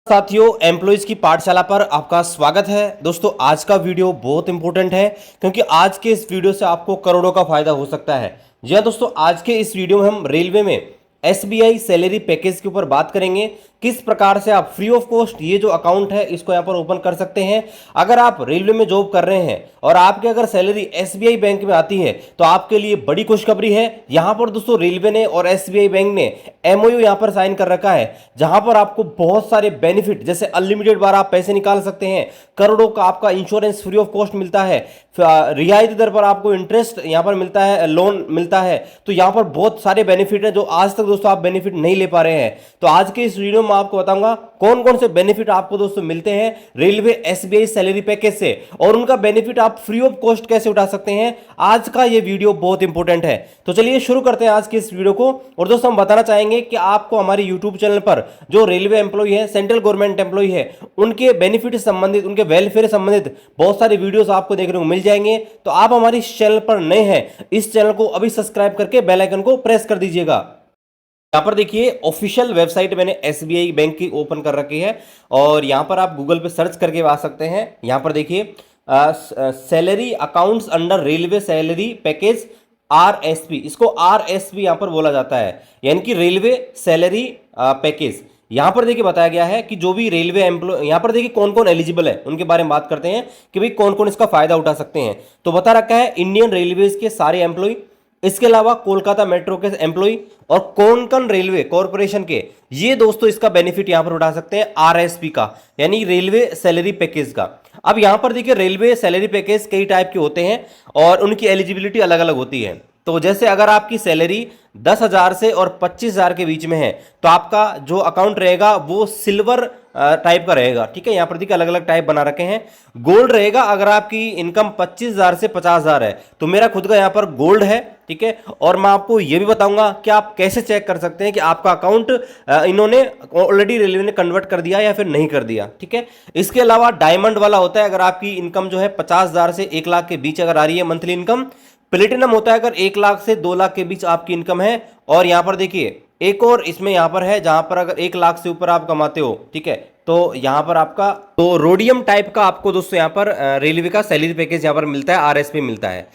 साथियों, एम्प्लॉयज की पाठशाला पर आपका स्वागत है। दोस्तों, आज का वीडियो बहुत इंपॉर्टेंट है क्योंकि आज के इस वीडियो से आपको करोड़ों का फायदा हो सकता है। जी हाँ दोस्तों, आज के इस वीडियो में हम रेलवे में एसबीआई सैलरी पैकेज के ऊपर बात करेंगे। किस प्रकार से आप फ्री ऑफ कॉस्ट ये जो अकाउंट है इसको यहाँ पर ओपन कर सकते हैं। अगर आप रेलवे में जॉब कर रहे हैं और आपके अगर सैलरी एसबीआई बैंक में आती है तो आपके लिए बड़ी खुशखबरी है। यहाँ पर दोस्तों रेलवे ने और एसबीआई बैंक ने एमओयू यहाँ पर साइन कर रखा है, जहां पर आपको बहुत सारे बेनिफिट जैसे अनलिमिटेड बार आप पैसे निकाल सकते हैं, करोड़ों का आपका इंश्योरेंस फ्री ऑफ कॉस्ट मिलता है, रियायती दर पर आपको इंटरेस्ट यहां पर मिलता है, लोन मिलता है। तो यहां पर बहुत सारे बेनिफिट हैं जो आज तक दोस्तों आप बेनिफिट नहीं ले पा रहे हैं। तो आज के इस वीडियो में आपको बताऊंगा कौन कौन से बेनिफिट आपको दोस्तों मिलते हैं रेलवे एसबीआई सैलरी पैकेज से, और उनका बेनिफिट आप फ्री ऑफ कॉस्ट कैसे उठा सकते हैं। आज का ये वीडियो बहुत इंपॉर्टेंट है। तो चलिए शुरू करते हैं आज की इस वीडियो को। और दोस्तों हम बताना चाहेंगे कि आपको हमारे यूट्यूब चैनल पर जो रेलवे एम्प्लॉय है, सेंट्रल गवर्नमेंट एम्प्लॉय है, उनके बेनिफिट से संबंधित, उनके वेलफेयर से संबंधित बहुत सारे वीडियोस आपको देखने को मिल जाएंगे। तो आप हमारे इस चैनल पर नए हैं, इस चैनल को अभी सब्सक्राइब करके बेल आइकन को प्रेस कर दीजिएगा। यहां पर देखिए ऑफिशियल वेबसाइट मैंने एसबीआई बैंक की ओपन कर रखी है और यहां पर आप गूगल पे सर्च करके आ सकते हैं। यहां पर देखिए salary accounts under railway salary package RSP, इसको आरएसपी यहां पर बोला जाता है, यानी कि रेलवे सैलरी पैकेज। यहां पर देखिए बताया गया है कि जो भी रेलवे एम्प्लॉय, यहां पर देखिए कौन कौन एलिजिबल है उनके बारे में बात करते हैं कि भाई कौन कौन इसका फायदा उठा सकते हैं। तो बता रखा है इंडियन रेलवेज के सारे एम्प्लॉय, इसके अलावा कोलकाता मेट्रो के एम्प्लॉय और कोंकण रेलवे कॉर्पोरेशन के, ये दोस्तों इसका बेनिफिट यहां पर उठा सकते हैं आरएसपी का, यानी रेलवे सैलरी पैकेज का। अब यहां पर देखिए रेलवे सैलरी पैकेज कई टाइप के होते हैं और उनकी एलिजिबिलिटी अलग अलग होती है। तो जैसे अगर आपकी सैलरी 10,000 से और 25,000 के बीच में है तो आपका जो अकाउंट रहेगा वो सिल्वर टाइप का रहेगा। ठीक है, यहां पर देखिए अलग अलग टाइप बना रखे हैं। गोल्ड रहेगा अगर आपकी इनकम 25,000 से 50,000 है, तो मेरा खुद का यहां पर गोल्ड है। ठीक है, और मैं आपको यह भी बताऊंगा कि आप कैसे चेक कर सकते हैं कि आपका अकाउंट इन्होंने ऑलरेडी रेलवे ने कन्वर्ट कर दिया या फिर नहीं कर दिया। ठीक है, इसके अलावा डायमंड वाला होता है अगर आपकी इनकम जो है 50,000 से 1 लाख के बीच अगर आ रही है मंथली इनकम। प्लेटिनम होता है अगर 1 लाख से 2 लाख के बीच आपकी इनकम है। और यहां पर देखिए एक और इसमें यहां पर है जहां पर अगर 1 लाख से ऊपर आप कमाते हो, ठीक है, तो यहां पर आपका तो रोडियम टाइप का आपको दोस्तों यहां पर रेलवे का सैलरी पैकेज यहां पर मिलता है, आरएसपी मिलता है।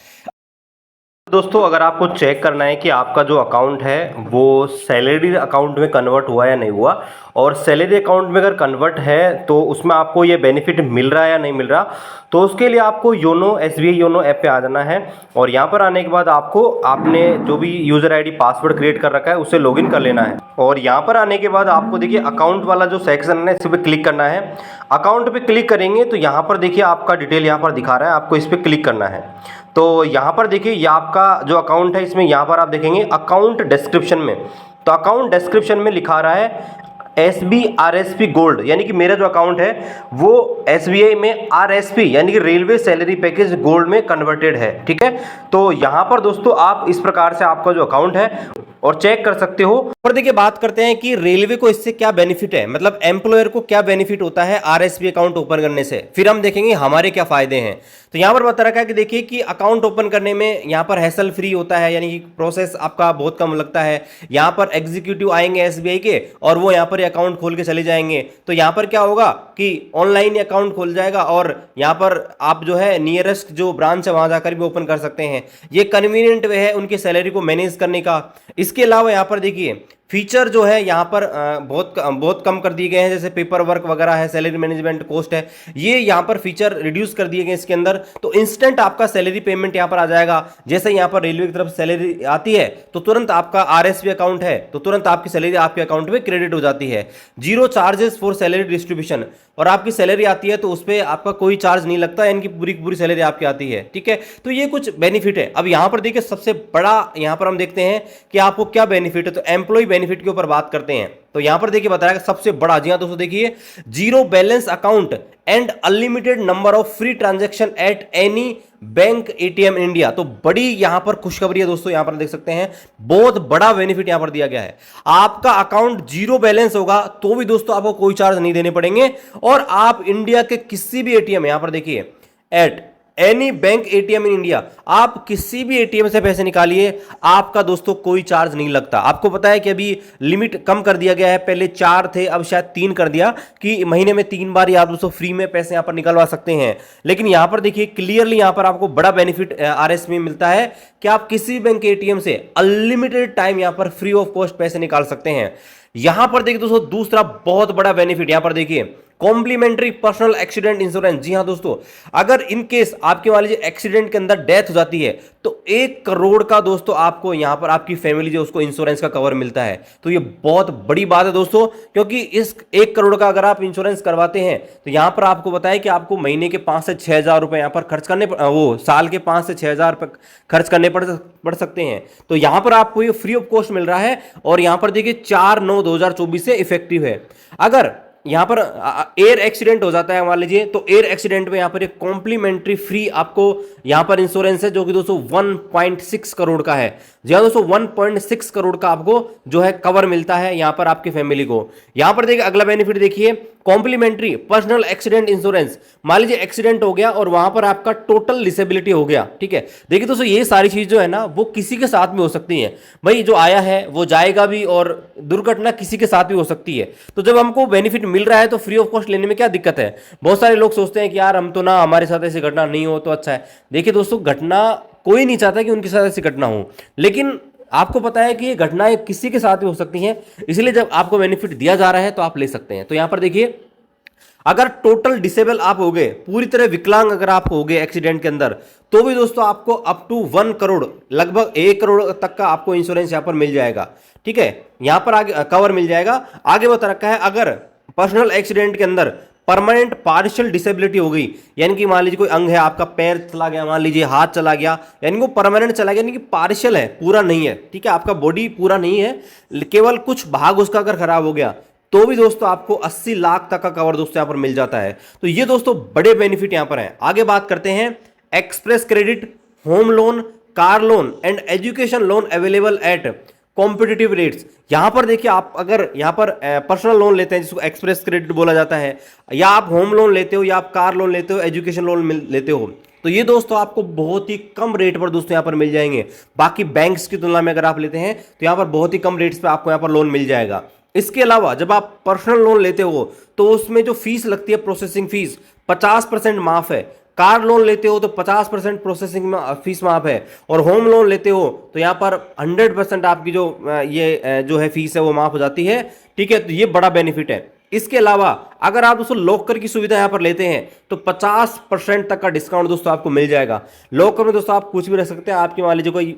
दोस्तों अगर आपको चेक करना है कि आपका जो अकाउंट है वो सैलरी अकाउंट में कन्वर्ट हुआ या नहीं हुआ, और सैलरी अकाउंट में अगर कन्वर्ट है तो उसमें आपको ये बेनिफिट मिल रहा है या नहीं मिल रहा, तो उसके लिए आपको योनो एसबीआई योनो ऐप पे आ जाना है। और यहाँ पर आने के बाद आपको आपने जो भी यूज़र आईडी पासवर्ड क्रिएट कर रखा है उसे लॉगिन कर लेना है। और यहाँ पर आने के बाद आपको देखिए अकाउंट वाला जो सेक्शन है इस पर क्लिक करना है। अकाउंट पे क्लिक करेंगे तो यहाँ पर देखिए आपका डिटेल यहाँ पर दिखा रहा है, आपको इस पर क्लिक करना है। तो यहाँ पर देखिए ये आपका जो अकाउंट है इसमें यहाँ पर आप देखेंगे अकाउंट डिस्क्रिप्शन में, तो अकाउंट डिस्क्रिप्शन में लिखा रहा है एसबी आरएसपी गोल्ड, यानी कि मेरा जो अकाउंट है वो एसबीआई में आरएसपी यानी कि रेलवे सैलरी पैकेज गोल्ड में कन्वर्टेड है। ठीक है, तो यहाँ पर दोस्तों आप इस प्रकार से आपका जो अकाउंट है और चेक कर सकते हो। और देखिए बात करते हैं कि रेलवे को इससे क्या बेनिफिट है, मतलब एम्प्लॉयर को क्या बेनिफिट होता है आरएसपी अकाउंट ओपन करने से, फिर हम देखेंगे हमारे क्या फायदे हैं। तो यहां पर बता रखा है कि देखिए कि अकाउंट ओपन करने में यहां पर हैसल फ्री होता है, यानी कि प्रोसेस आपका बहुत कम लगता है। यहां पर एग्जीक्यूटिव आएंगे एसबीआई के और वो यहां पर अकाउंट खोल के चले जाएंगे। तो यहां पर क्या होगा कि ऑनलाइन अकाउंट खोल जाएगा और यहां पर आप जो है नियरेस्ट जो ब्रांच है वहां जाकर भी ओपन कर सकते हैं। ये कन्वीनियंट वे है उनकी सैलरी को मैनेज करने का। इसके अलावा यहाँ पर देखिए फीचर जो है यहाँ पर बहुत कम कर दिए गए हैं, जैसे पेपर वर्क वगैरह है, सैलरी मैनेजमेंट कॉस्ट है, ये यहाँ पर फीचर रिड्यूस कर दिए गए इसके अंदर। तो इंस्टेंट आपका सैलरी पेमेंट यहाँ पर आ जाएगा। जैसे यहाँ पर रेलवे की तरफ सैलरी आती है तो तुरंत आपका आरएसपी अकाउंट है तो तुरंत आपकी सैलरी आपके अकाउंट में क्रेडिट हो जाती है। Zero charges for salary distribution, और आपकी सैलरी आती है तो उस पर आपका कोई चार्ज नहीं लगता, यानी कि पूरी पूरी सैलरी आपकी आती है। ठीक है, तो ये कुछ बेनिफिट है। अब यहाँ पर देखिए सबसे बड़ा यहाँ पर हम देखते हैं कि आपको क्या बेनिफिट है। तो एम्प्लॉय बेनिफिट के ऊपर बात करते हैं। तो यहां पर देखिए बताया सबसे बड़ा, जी हां दोस्तों देखिए, zero balance account and unlimited number of free transaction at any bank ATM India. तो बड़ी यहां पर खुशखबरी है दोस्तों, यहां पर देख सकते हैं बहुत बड़ा बेनिफिट यहां पर दिया गया है। आपका अकाउंट जीरो बैलेंस होगा तो भी दोस्तों आपको कोई चार्ज नहीं देने पड़ेंगे, और आप इंडिया के किसी भी एटीएम, यहां पर देखिए at any bank ATM in India, आप किसी भी एटीएम से पैसे निकालिए, आपका दोस्तों कोई चार्ज नहीं लगता। आपको पता है कि अभी लिमिट कम कर दिया गया है, पहले 4 थे अब शायद 3 कर दिया कि महीने में 3 बार आप दोस्तों फ्री में पैसे यहां पर निकलवा सकते हैं। लेकिन यहां पर देखिए क्लियरली यहां पर आपको बड़ा बेनिफिट आरएस में मिलता है कि आप किसी बैंक एटीएम से अनलिमिटेड टाइम यहां पर फ्री ऑफ कॉस्ट पैसे निकाल सकते हैं। यहां पर देखिए दोस्तों दूसरा बहुत बड़ा बेनिफिट यहां पर देखिए, कॉम्प्लीमेंट्री पर्सनल एक्सीडेंट इंश्योरेंस। जी हां दोस्तों, अगर इन केस आपके मान लीजिए एक्सीडेंट के अंदर डेथ हो जाती है तो 1 करोड़ का दोस्तों आपको यहां पर आपकी फैमिली जो उसको इंश्योरेंस का कवर मिलता है। तो ये बहुत बड़ी बात है दोस्तों, क्योंकि इस 1 करोड़ का अगर आप इंश्योरेंस करवाते हैं तो यहां पर आपको बताया कि आपको महीने के 5 से 6 हजार रुपए यहां पर खर्च करने, वो साल के 5 से 6 हजार खर्च करने पड़ सकते हैं। तो यहां पर आपको ये फ्री ऑफ कॉस्ट मिल रहा है और यहां पर देखिए 4/9/2024 से इफेक्टिव है। अगर यहां पर एयर एक्सीडेंट हो जाता है मान लीजिए, तो एयर एक्सीडेंट में यहां पर एक कॉम्प्लीमेंट्री फ्री आपको यहां पर इंश्योरेंस है जो कि दोस्तों 1.6 करोड़ का है। जी हां दोस्तों, 1.6 करोड़ का आपको जो है कवर मिलता है यहां पर आपकी फैमिली को। यहां पर देखिए अगला बेनिफिट देखिए, कॉम्प्लीमेंट्री पर्सनल एक्सीडेंट इंश्योरेंस। मान लीजिए एक्सीडेंट हो गया और वहां पर आपका टोटल डिसेबिलिटी हो गया, ठीक है। देखिए दोस्तों ये सारी चीज जो है ना वो किसी के साथ भी हो सकती है, भाई जो आया है वो जाएगा भी, और दुर्घटना किसी के साथ भी हो सकती है। तो जब हमको बेनिफिट मिल रहा है तो फ्री ऑफ कॉस्ट लेने में क्या दिक्कत है। बहुत सारे लोग सोचते हैं कि यार हम तो ना, हमारे साथ ऐसी घटना नहीं हो तो अच्छा है। देखिए दोस्तों घटना कोई नहीं चाहता कि उनके साथ ऐसी घटना हो, लेकिन आपको पता है कि ये घटनाएं किसी के साथ भी हो सकती हैं, इसलिए जब आपको बेनिफिट दिया जा रहा है तो आप ले सकते हैं। तो यहां पर देखिए अगर टोटल डिसेबल आप हो गए, पूरी तरह विकलांग अगर आप हो गए एक्सीडेंट के अंदर, तो भी दोस्तों आपको अप टू 1 करोड़, लगभग 1 करोड़ तक का आपको इंश्योरेंस यहां पर मिल जाएगा, ठीक है। यहां पर आगे कवर मिल जाएगा। आगे बता रखा है अगर पर्सनल एक्सीडेंट के अंदर परमानेंट पार्शियल डिसेबिलिटी हो गई, यानी कि मान लीजिए कोई अंग है आपका, पैर चला गया, मान लीजिए हाथ चला गया, यानी वो परमानेंट चला गया, यानी कि पार्शियल है, पूरा नहीं है, ठीक है। आपका बॉडी पूरा नहीं है, केवल कुछ भाग उसका अगर खराब हो गया तो भी दोस्तों आपको 80 लाख तक का कवर दोस्तों यहां पर मिल जाता है। तो ये दोस्तों बड़े बेनिफिट यहां पर हैं। आगे बात करते हैं express credit, home loan, car loan and education loan available at competitive rates. यहां पर देखिए आप अगर यहां पर पर्सनल लोन लेते हैं जिसको एक्सप्रेस क्रेडिट बोला जाता है, या आप होम लोन लेते हो, या आप कार लोन लेते हो, एजुकेशन लोन लेते हो, तो ये दोस्तों आपको बहुत ही कम रेट पर दोस्तों यहां पर मिल जाएंगे। बाकी बैंक्स की तुलना में अगर आप लेते हैं तो यहां पर बहुत ही कम रेट्स पे आपको यहां पर लोन मिल जाएगा। इसके अलावा जब आप पर्सनल लोन लेते हो तो उसमें जो फीस लगती है प्रोसेसिंग फीस 50% माफ है। कार लोन लेते हो तो 50% प्रोसेसिंग फीस माफ है, और होम लोन लेते हो तो यहां पर 100% आपकी जो ये जो है फीस है वो माफ हो जाती है, ठीक है। तो ये बड़ा बेनिफिट है। इसके अलावा अगर आप दोस्तों लॉकर की सुविधा यहां पर लेते हैं तो 50% तक का डिस्काउंट दोस्तों आपको मिल जाएगा। लॉकर में दोस्तों आप कुछ भी रख सकते हैं, आपकी मान लीजिए कोई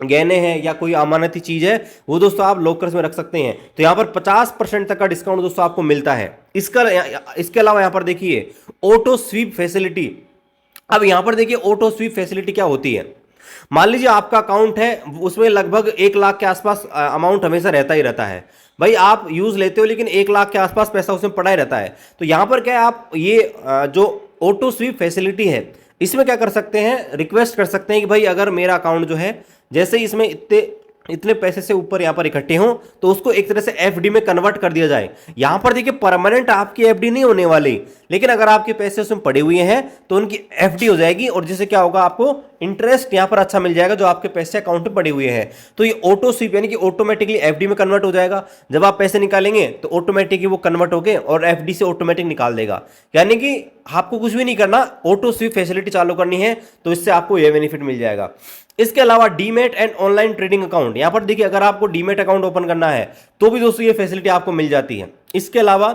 गहने हैं या कोई अमानती चीज है वो दोस्तों आप लॉकर्स में रख सकते हैं, तो यहां पर 50% तक का डिस्काउंट दोस्तों आपको मिलता है। इसके अलावा यहां पर देखिए ऑटो स्वीप फैसिलिटी। अब यहां पर देखिए ऑटो स्वीप फैसिलिटी क्या होती है। मान लीजिए आपका अकाउंट है, उसमें लगभग 1 लाख के आसपास अमाउंट हमेशा रहता ही रहता है, भाई आप यूज लेते हो लेकिन 1 लाख के आसपास पैसा उसमें पड़ा ही रहता है। तो यहां पर क्या है, आप ये जो ऑटो स्वीप फैसिलिटी है इसमें क्या कर सकते हैं, रिक्वेस्ट कर सकते हैं कि भाई अगर मेरा अकाउंट जो है जैसे ही इसमें इतने पैसे से ऊपर यहां पर इकट्ठे हों तो उसको एक तरह से एफडी में कन्वर्ट कर दिया जाए। यहां पर देखिए परमानेंट आपकी एफडी नहीं होने वाली, लेकिन अगर आपके पैसे उसमें पड़े हुए हैं तो उनकी एफडी हो जाएगी, और जिससे क्या होगा आपको इंटरेस्ट यहां पर अच्छा मिल जाएगा जो आपके पैसे अकाउंट में पड़े हुए हैं। तो ये ऑटो स्वीप यानी कि ऑटोमेटिकली एफडी में कन्वर्ट हो जाएगा। जब आप पैसे निकालेंगे तो ऑटोमेटिकली वो कन्वर्ट होके और एफडी से ऑटोमेटिक निकाल देगा, यानी कि आपको कुछ भी नहीं करना, ऑटो स्वीप फैसिलिटी चालू करनी है तो इससे आपको यह बेनिफिट मिल जाएगा। इसके अलावा demat and online trading account, यहां पर देखिए अगर आपको डीमेट अकाउंट ओपन करना है तो भी दोस्तों ये फैसिलिटी आपको मिल जाती है। इसके अलावा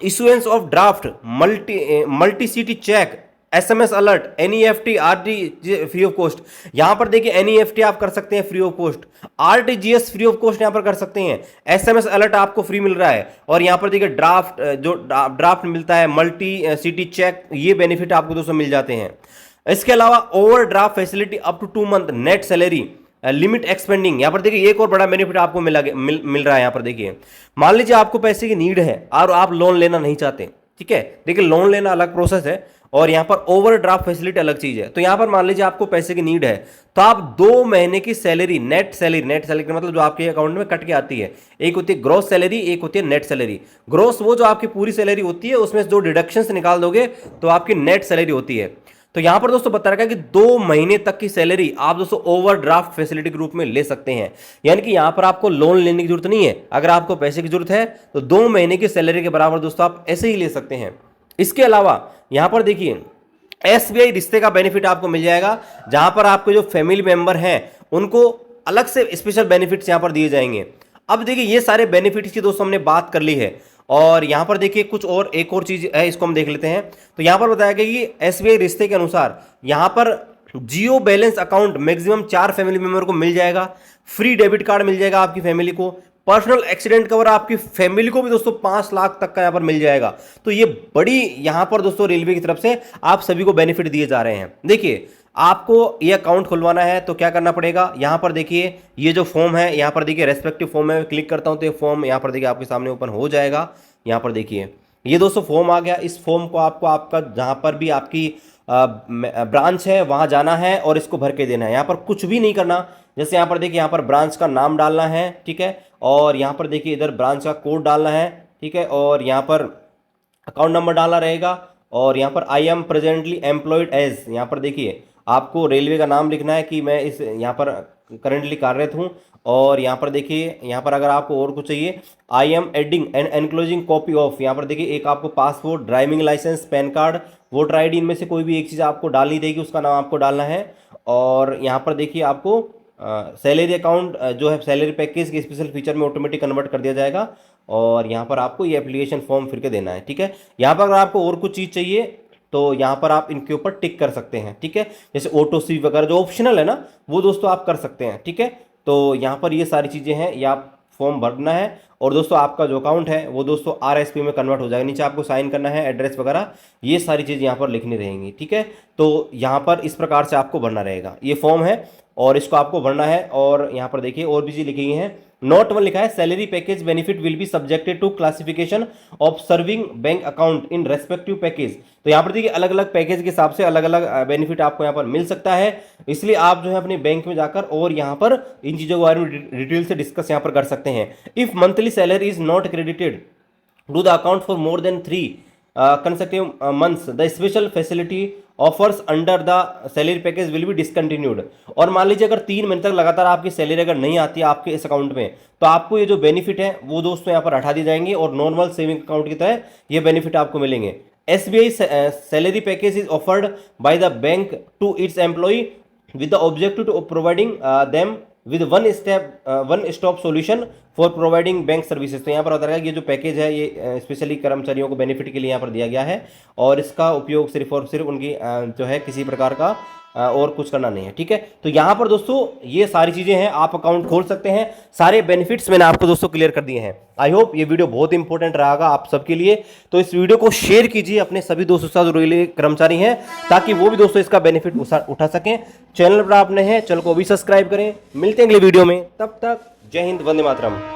issuance of draft, multi city cheque, SMS alert, NEFT, RTGS free of cost. यहां पर देखिए एनईएफटी आप कर सकते हैं free of cost, RTGS free of cost यहां पर कर सकते हैं, एसएमएस अलर्ट आपको फ्री मिल रहा है, और यहां पर देखिए ड्राफ्ट जो ड्राफ्ट मिलता है, मल्टी सिटी चेक, ये बेनिफिट आपको दोस्तों मिल जाते हैं। इसके अलावा overdraft facility up to 2 month net salary limit expending. यहां पर देखिए एक और बड़ा बेनिफिट आपको मिल रहा है। यहां पर देखिए मान लीजिए आपको पैसे की नीड है और आप लोन लेना नहीं चाहते, ठीक है। देखिए लोन लेना अलग प्रोसेस है और यहां पर ओवरड्राफ्ट फैसिलिटी अलग चीज है। तो यहां पर मान लीजिए आपको पैसे की नीड है तो आप 2 महीने की सैलरी, नेट सैलरी का मतलब जो आपके अकाउंट में कट के आती है, एक होती है ग्रॉस सैलरी, एक होती है नेट सैलरी। ग्रॉस वो जो आपकी पूरी सैलरी होती है उसमें जो डिडक्शंस निकाल दोगे तो आपकी नेट सैलरी होती है। तो यहां पर दोस्तों बता रखा है कि 2 महीने तक की सैलरी आप दोस्तों ओवरड्राफ्ट फैसिलिटी के रूप में ले सकते हैं। यानी कि यहां पर आपको लोन लेने की जरूरत नहीं है। अगर आपको पैसे की जरूरत है तो 2 महीने की सैलरी के बराबर दोस्तों आप ऐसे ही ले सकते हैं। इसके अलावा यहां पर देखिए एसबीआई रिश्ते का बेनिफिट आपको मिल जाएगा, जहां पर आपके जो फैमिली मेंबर हैं उनको अलग से स्पेशल बेनिफिट्स यहां पर दिए जाएंगे। अब देखिए ये सारे बेनिफिट्स की दोस्तों हमने बात कर ली है, और यहां पर देखिए कुछ और एक और चीज है, इसको हम देख लेते हैं। तो यहां पर बताया गया कि एसबीआई रिश्ते के अनुसार यहां पर Jio balance account maximum 4 family member को मिल जाएगा, फ्री डेबिट कार्ड मिल जाएगा आपकी फैमिली को, पर्सनल एक्सीडेंट कवर आपकी फैमिली को भी दोस्तों 5 लाख तक का यहां पर मिल जाएगा। तो ये बड़ी यहां पर दोस्तों रेलवे की तरफ से आप सभी को बेनिफिट दिए जा रहे हैं। देखिए आपको ये अकाउंट खुलवाना है तो क्या करना पड़ेगा, यहां पर देखिए ये जो फॉर्म है, यहां पर देखिए रेस्पेक्टिव फॉर्म में क्लिक करता हूं तो ये फॉर्म यहां पर देखिए आपके सामने ओपन हो जाएगा। यहां पर देखिए ये दोस्तों फॉर्म आ गया। इस फॉर्म को आपको आपका जहां पर भी आपकी ब्रांच है वहां जाना है और इसको भर के देना है। यहां पर कुछ भी नहीं करना। जैसे यहां पर देखिए यहां पर ब्रांच का नाम डालना है, ठीक है, और यहां पर देखिए इधर ब्रांच का कोड डालना है, ठीक है, और यहां पर अकाउंट नंबर डालना रहेगा, और यहां पर I am presently employed as, यहां पर देखिए आपको रेलवे का नाम लिखना है कि मैं इस यहाँ पर करंटली कार्यरत हूँ। और यहाँ पर देखिए यहाँ पर अगर आपको और कुछ चाहिए, I am adding and enclosing copy of, यहाँ पर देखिए एक आपको passport, driving licence, PAN card, voter ID, इनमें से कोई भी एक चीज़ आपको डालनी देगी, उसका नाम आपको डालना है। और यहाँ पर देखिए आपको सैलरी अकाउंट जो है सैलरी पैकेज के स्पेशल फीचर में ऑटोमेटिक कन्वर्ट कर दिया जाएगा, और यहाँ पर आपको ये एप्लीकेशन फॉर्म फिर के देना है, ठीक है। यहाँ पर अगर आपको और कुछ चीज़ चाहिए तो यहाँ पर आप इनके ऊपर टिक कर सकते हैं, ठीक है। जैसे ऑटो स्वीप वगैरह जो ऑप्शनल है ना, वो दोस्तों आप कर सकते हैं, ठीक है। तो यहाँ पर ये सारी चीज़ें हैं, ये आप फॉर्म भरना है, और दोस्तों आपका जो अकाउंट है वो दोस्तों आरएसपी में कन्वर्ट हो जाएगा। नीचे आपको साइन करना है, एड्रेस वगैरह ये सारी चीज़ यहाँ पर लिखनी रहेंगी, ठीक है। तो यहाँ पर इस प्रकार से आपको भरना रहेगा, ये फॉर्म है और इसको आपको भरना है। और यहाँ पर देखिए और भी चीज़ लिखी गई है। नोट 1 लिखा है, salary package benefit will be subjected to classification of serving bank account in respective package. तो यहाँ पर देखिए अलग अलग पैकेज के हिसाब से अलग अलग बेनिफिट आपको यहाँ पर मिल सकता है, इसलिए आप जो है अपने बैंक में जाकर और यहाँ पर इन चीज़ों के बारे में डिटेल से डिस्कस यहाँ पर कर सकते हैं। If monthly salary is not credited to the account for more than 3 consecutive months, the special facility offers under the salary package will be discontinued. और मान लीजिए अगर 3 महीने तक लगातार आपकी सैलरी अगर नहीं आती है आपके इस अकाउंट में, तो आपको ये जो बेनिफिट है वो दोस्तों यहाँ पर हटा दिए जाएंगे और नॉर्मल सेविंग अकाउंट की तरह ये बेनिफिट आपको मिलेंगे। SBI salary package is offered by the bank to its employee with the objective to providing them with one stop solution for providing bank services. तो यहाँ पर बताया कि ये जो पैकेज है ये स्पेशली कर्मचारियों को बेनिफिट के लिए यहाँ पर दिया गया है, और इसका उपयोग सिर्फ और सिर्फ उनकी जो है किसी प्रकार का और कुछ करना नहीं है, ठीक है। तो यहाँ पर दोस्तों ये सारी चीज़ें हैं, आप अकाउंट खोल सकते हैं, सारे बेनिफिट्स मैंने आपको दोस्तों क्लियर कर दिए हैं। आई होप ये वीडियो बहुत इंपॉर्टेंट रहेगा आप सबके लिए। तो इस वीडियो को शेयर कीजिए अपने सभी दोस्तों के साथ जो रेलवे कर्मचारी हैं, ताकि वो भी दोस्तों इसका बेनिफिट उठा सकें। चैनल पर आपने हैं, चैनल को भी सब्सक्राइब करें। मिलते हैं अगले वीडियो में, तब तक जय हिंद, वंदे मातरम।